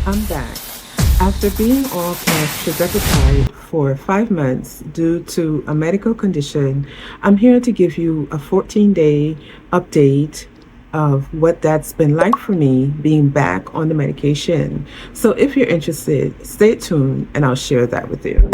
I'm back. After being off of Tirzepatide for 5 months due to a medical condition, I'm here to give you a 14-day update of what that's been like for me being back on the medication. So if you're interested, stay tuned and I'll share that with you.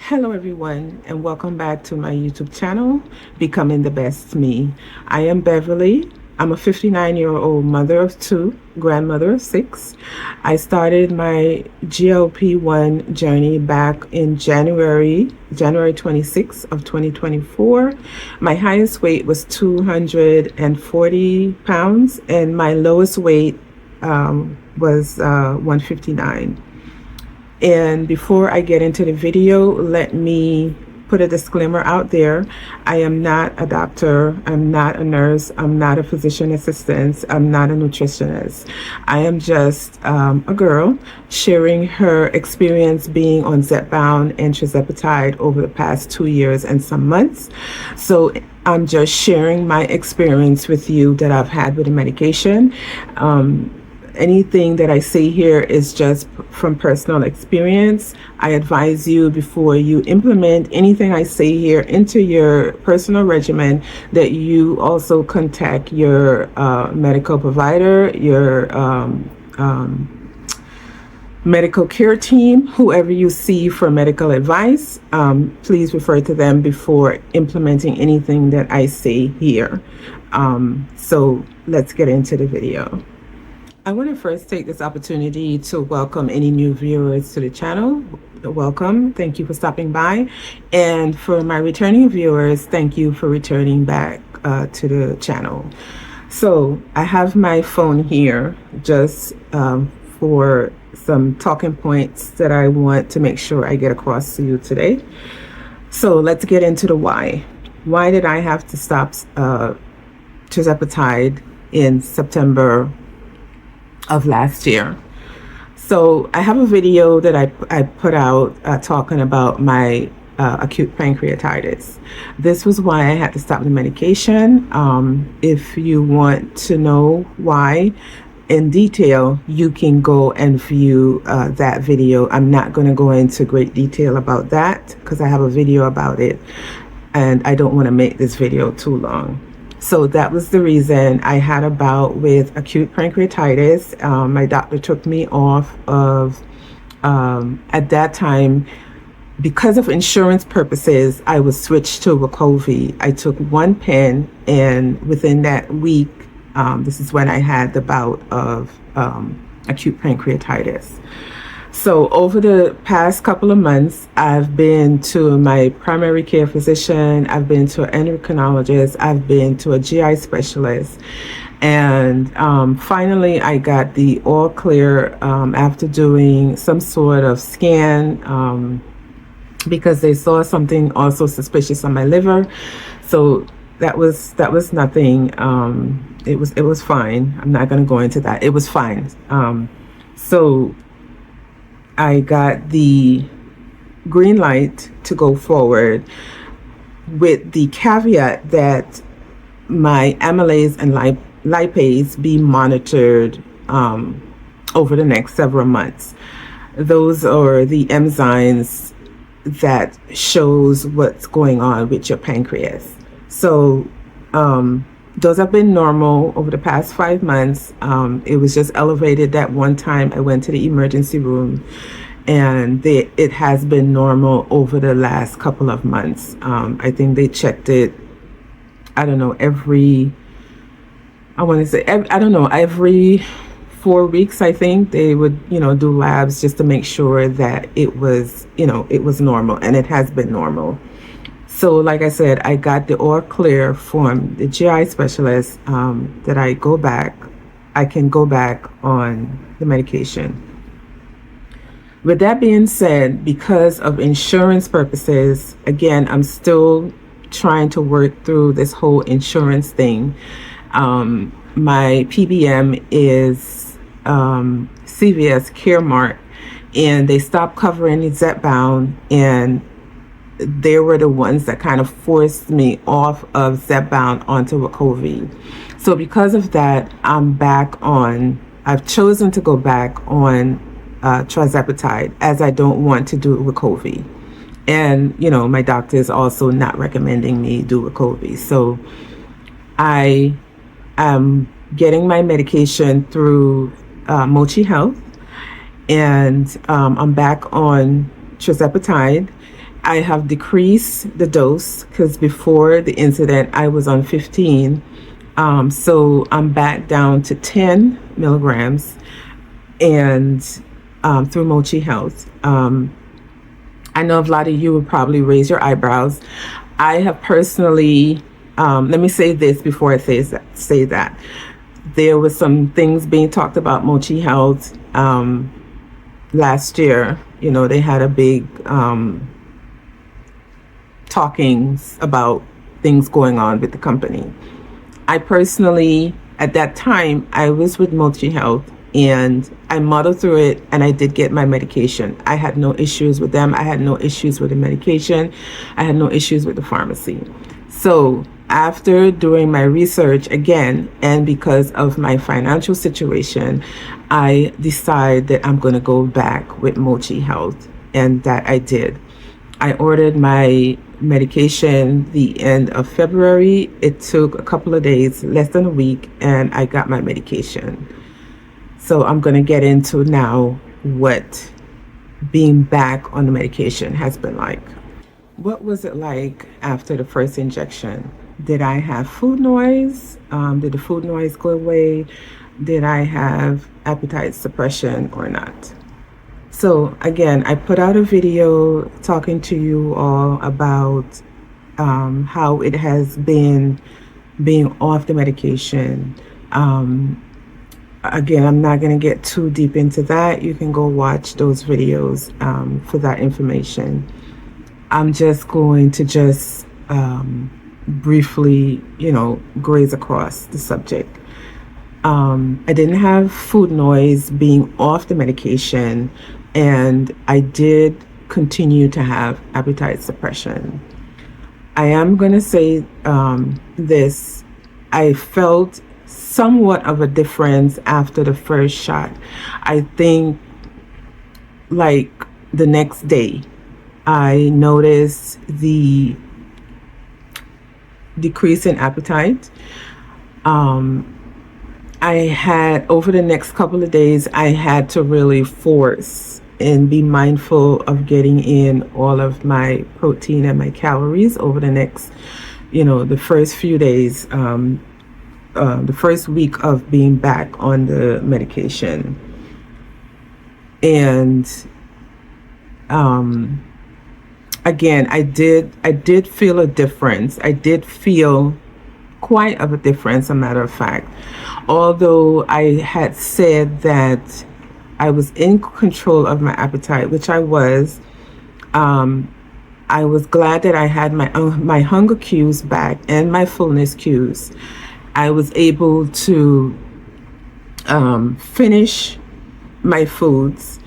Hello everyone and welcome back to my YouTube channel, Becoming the Best Me. I am Beverly. I'm a 59-year-old mother of two, grandmother of six. I started my GLP-1 journey back in January 26th of 2024. My highest weight was 240 pounds and my lowest weight was 159. And before I get into the video, let me put a disclaimer out there. I am not a doctor, I'm not a nurse, I'm not a physician assistant, I'm not a nutritionist. I am just a girl sharing her experience being on Zepbound and Tirzepatide over the past 2 years and some months. So I'm just sharing my experience with you that I've had with the medication. Anything that I say here is just from personal experience. I advise you before you implement anything I say here into your personal regimen that you also contact your medical provider, your medical care team, whoever you see for medical advice. Please refer to them before implementing anything that I say here. So let's get into the video. I want to first take this opportunity to welcome any new viewers to the channel. Welcome. Thank you for stopping by. And for my returning viewers, thank you for returning back to the channel. So I have my phone here just for some talking points that I want to make sure I get across to you today. So let's get into the why. Why did I have to stop Tirzepatide in September of last year? So I have a video that I put out talking about my acute pancreatitis. This was why I had to stop the medication. If you want to know why in detail, you can go and view that video. I'm not going to go into great detail about that because I have a video about it and I don't want to make this video too long. So that was the reason I had a bout with acute pancreatitis. My doctor took me off of, at that time, because of insurance purposes, I was switched to Wegovy. I took one pen and within that week, this is when I had the bout of acute pancreatitis. So over the past couple of months, I've been to my primary care physician, I've been to an endocrinologist, I've been to a GI specialist, and finally I got the all clear after doing some sort of scan because they saw something also suspicious on my liver. So that was nothing. It was fine. I'm not going to go into that. It was fine. So I got the green light to go forward with the caveat that my amylase and lipase be monitored over the next several months. Those are the enzymes that shows what's going on with your pancreas. So those have been normal over the past 5 months. It was just elevated that one time I went to the emergency room, and it has been normal over the last couple of months. I think they checked it, I don't know, every 4 weeks, I think they would, do labs just to make sure that it was normal, and it has been normal. So like I said, I got the all clear from the GI specialist that I can go back on the medication. With that being said, because of insurance purposes, again, I'm still trying to work through this whole insurance thing. My PBM is CVS Caremark, and they stopped covering Zepbound, and they were the ones that kind of forced me off of Zepbound onto Wegovy. So because of that, I've chosen to go back on Tirzepatide, as I don't want to do Wegovy. And, my doctor is also not recommending me do Wegovy. So I am getting my medication through Mochi Health, and I'm back on Tirzepatide. I have decreased the dose because before the incident I was on 15. So I'm back down to 10 milligrams, and through Mochi Health. I know a lot of you would probably raise your eyebrows. I have personally, let me say this before I say that. There was some things being talked about Mochi Health last year. They had a big talkings about things going on with the company. I personally, at that time, I was with Mochi Health, and I muddled through it, and I did get my medication. I had no issues with them. I had no issues with the medication. I had no issues with the pharmacy. So after doing my research again, and because of my financial situation, I decided that I'm going to go back with Mochi Health, and that I did. I ordered my medication the end of February. It took a couple of days, less than a week, and I got my medication. So I'm going to get into now what being back on the medication has been like. What was it like after the first injection? Did I have food noise? Did the food noise go away? Did I have appetite suppression or not? So again, I put out a video talking to you all about how it has been being off the medication. Again, I'm not going to get too deep into that. You can go watch those videos for that information. I'm just going to briefly, graze across the subject. I didn't have food noise being off the medication, and I did continue to have appetite suppression. I am going to say this. I felt somewhat of a difference after the first shot. I think like the next day, I noticed the decrease in appetite. I had, over the next couple of days, I had to really force and be mindful of getting in all of my protein and my calories over the next, the first few days, the first week of being back on the medication. And again, I did feel a difference. I did feel quite of a difference, a matter of fact. Although I had said that I was in control of my appetite, which I was glad that I had my hunger cues back and my fullness cues. I was able to finish my foods,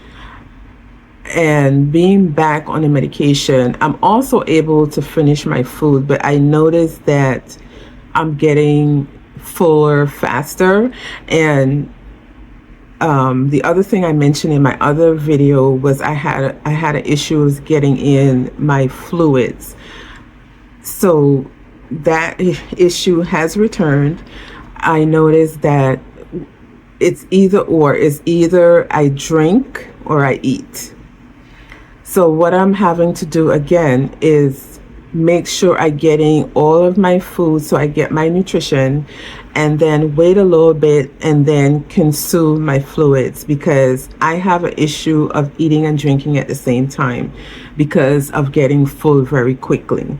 and being back on the medication, I'm also able to finish my food, but I noticed that I'm getting fuller faster. And the other thing I mentioned in my other video was I had an issue with getting in my fluids. So that issue has returned. I noticed that it's either I drink or I eat. So what I'm having to do again is make sure I getting all of my food so I get my nutrition, and then wait a little bit and then consume my fluids, because I have an issue of eating and drinking at the same time because of getting full very quickly.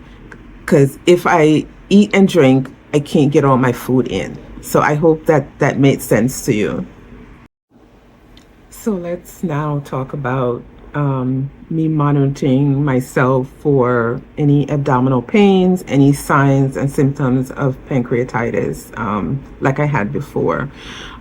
Because if I eat and drink, I can't get all my food in. So I hope that made sense to you. So let's now talk about me monitoring myself for any abdominal pains, any signs and symptoms of pancreatitis like I had before.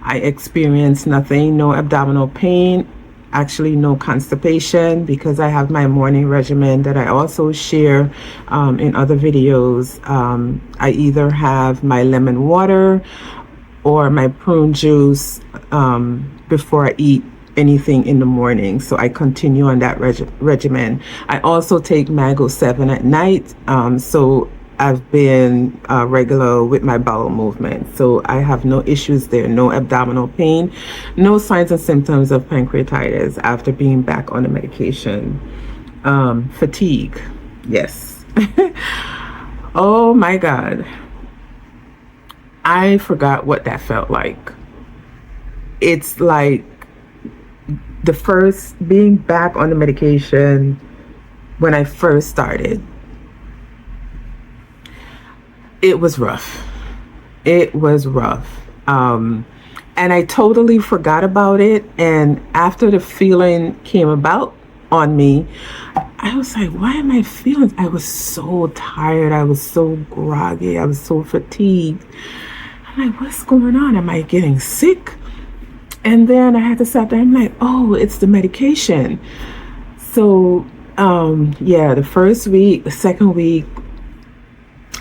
I experienced nothing, no abdominal pain, actually no constipation because I have my morning regimen that I also share in other videos. I either have my lemon water or my prune juice before I eat anything in the morning. So I continue on that regimen. I also take Mago 7 at night. So I've been regular with my bowel movement. So I have no issues there, no abdominal pain, no signs and symptoms of pancreatitis after being back on the medication. Fatigue, yes. Oh my God. I forgot what that felt like. It's like the first being back on the medication when I first started. It was rough. It was rough. And I totally forgot about it. And after the feeling came about on me, I was like, why am I feeling? I was so tired. I was so groggy. I was so fatigued. I'm like, what's going on? Am I getting sick? And then I had to stop there. I'm like, oh, it's the medication. So, yeah, the first week, the second week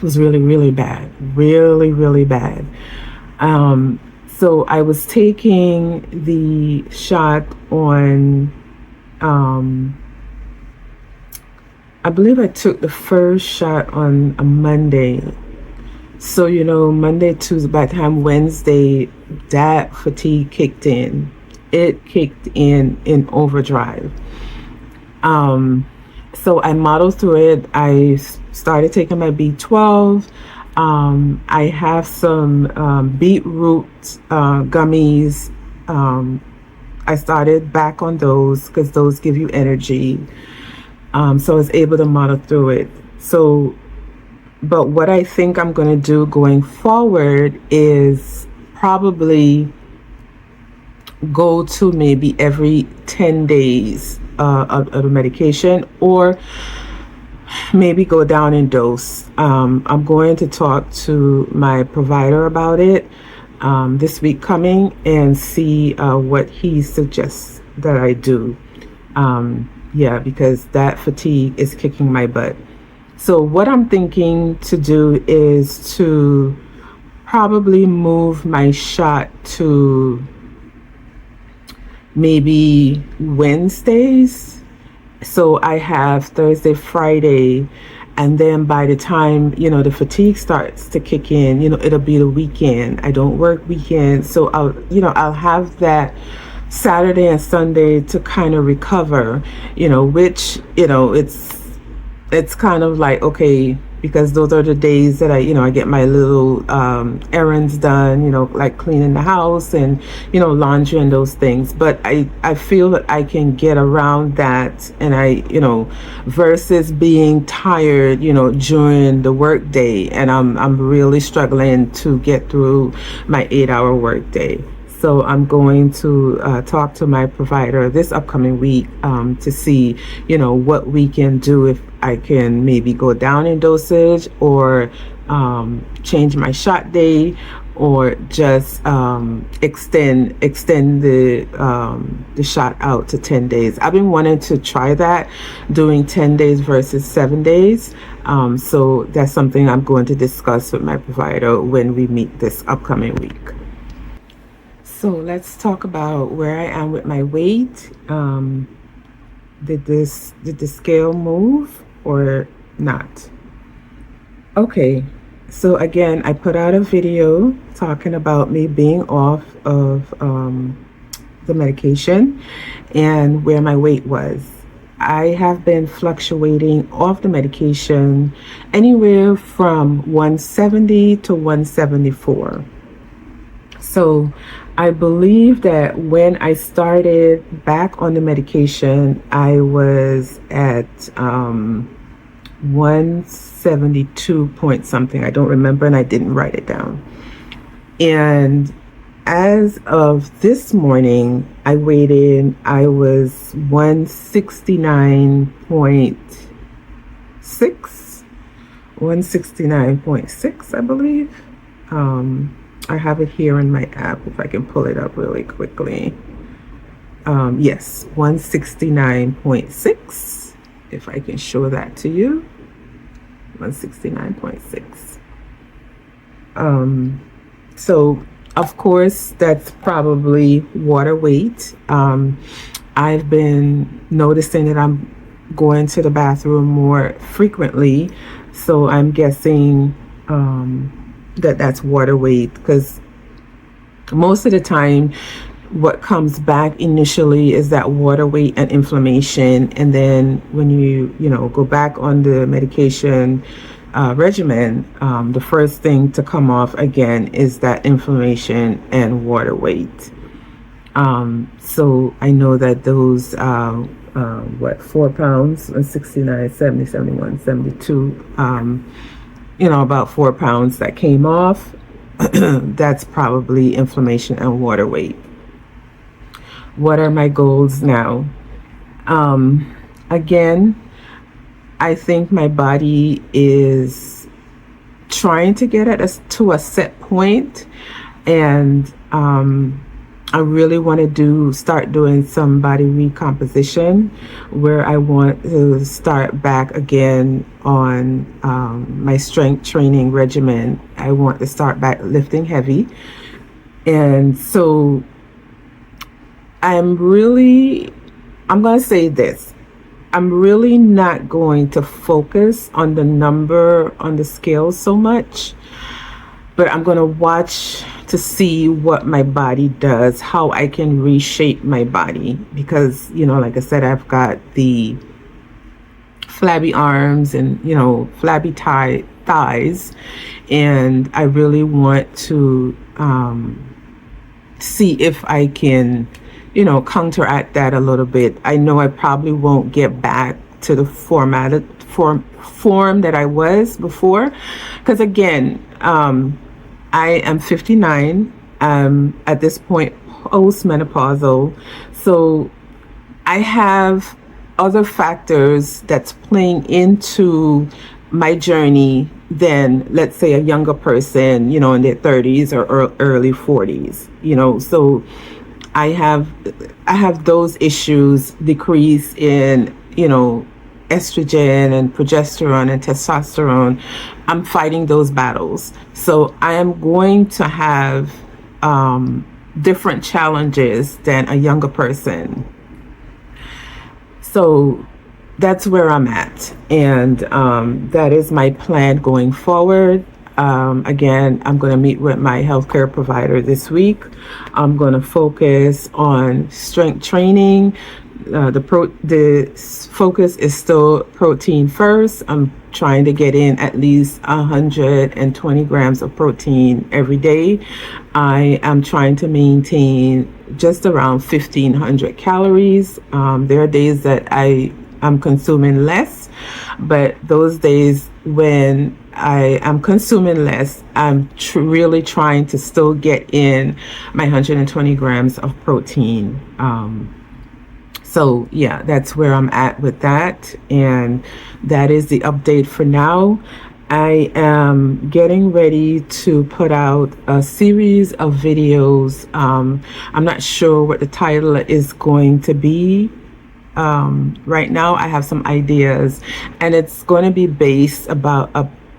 was really, really bad. Really, really bad. So I was taking the shot on, I believe I took the first shot on a Monday. So, Monday, Tuesday, by the time Wednesday, that fatigue kicked in. It kicked in overdrive. So I modeled through it. I started taking my B12. I have some beetroot gummies. I started back on those because those give you energy. So I was able to model through it. But what I think I'm going to do going forward is probably go to maybe every 10 days of the medication, or maybe go down in dose. I'm going to talk to my provider about it this week coming and see what he suggests that I do. Yeah, because that fatigue is kicking my butt. So what I'm thinking to do is to probably move my shot to maybe Wednesdays. So I have Thursday, Friday, and then by the time, the fatigue starts to kick in, it'll be the weekend. I don't work weekends. So I'll have that Saturday and Sunday to kind of recover, which, it's kind of like, okay, because those are the days that I get my little errands done, like cleaning the house and, laundry and those things. But I feel that I can get around that, and versus being tired, during the work day, and I'm really struggling to get through my 8-hour work day. So I'm going to talk to my provider this upcoming week to see, what we can do, if I can maybe go down in dosage or change my shot day, or just extend the shot out to 10 days. I've been wanting to try that, doing 10 days versus 7 days. So that's something I'm going to discuss with my provider when we meet this upcoming week. So let's talk about where I am with my weight. Did the scale move or not? Okay, so again, I put out a video talking about me being off of the medication and where my weight was. I have been fluctuating off the medication anywhere from 170 to 174. So I believe that when I started back on the medication, I was at 172 point something. I don't remember, and I didn't write it down. And as of this morning, I weighed in, I was 169.6, 169.6, I believe. I have it here in my app if I can pull it up really quickly. Yes, 169.6, if I can show that to you. 169.6. So of course that's probably water weight. I've been noticing that I'm going to the bathroom more frequently, so I'm guessing that that's water weight, because most of the time what comes back initially is that water weight and inflammation, and then when you go back on the medication regimen, the first thing to come off again is that inflammation and water weight. So I know that those 4 pounds, 69, 70, 71, 72, about 4 pounds that came off, that's probably inflammation and water weight. What are my goals now? Again, I think my body is trying to get to a set point, and I really want to start doing some body recomposition, where I want to start back again on my strength training regimen. I want to start back lifting heavy, and so I'm going to say this. I'm really not going to focus on the number on the scale so much, but I'm going to watch to see what my body does, how I can reshape my body, because, like I said, I've got the flabby arms and, flabby thighs, and I really want to see if I can counteract that a little bit. I know I probably won't get back to the form that I was before, because again, I am 59. At this point postmenopausal, so I have other factors that's playing into my journey than, let's say, a younger person, in their 30s or early 40s. So I have those issues, decrease in, estrogen and progesterone and testosterone. I'm fighting those battles. So I am going to have different challenges than a younger person. So that's where I'm at. And that is my plan going forward. Again, I'm going to meet with my healthcare provider this week. I'm going to focus on strength training. The focus is still protein first. I'm trying to get in at least 120 grams of protein every day. I am trying to maintain just around 1,500 calories. There are days that I'm consuming less, but those days when I am consuming less, I'm really trying to still get in my 120 grams of protein. So yeah, that's where I'm at with that, and that is the update for now. I am getting ready to put out a series of videos. I'm not sure what the title is going to be. Right now I have some ideas, and it's going to be based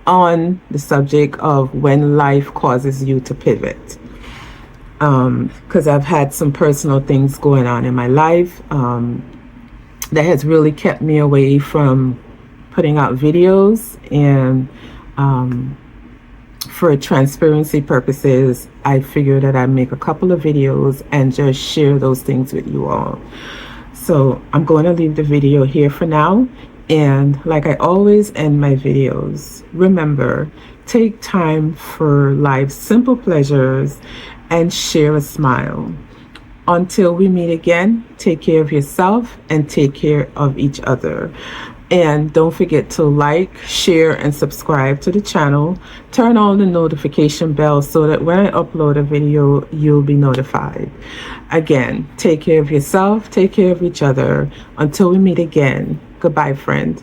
on the subject of when life causes you to pivot. Because I've had some personal things going on in my life that has really kept me away from putting out videos, and for transparency purposes, I figured that I'd make a couple of videos and just share those things with you all. So I'm going to leave the video here for now. And like I always end my videos, remember, take time for life's simple pleasures and share a smile. Until we meet again, take care of yourself and take care of each other. And don't forget to like, share, and subscribe to the channel. Turn on the notification bell so that when I upload a video, you'll be notified. Again, take care of yourself, take care of each other. Until we meet again, goodbye, friend.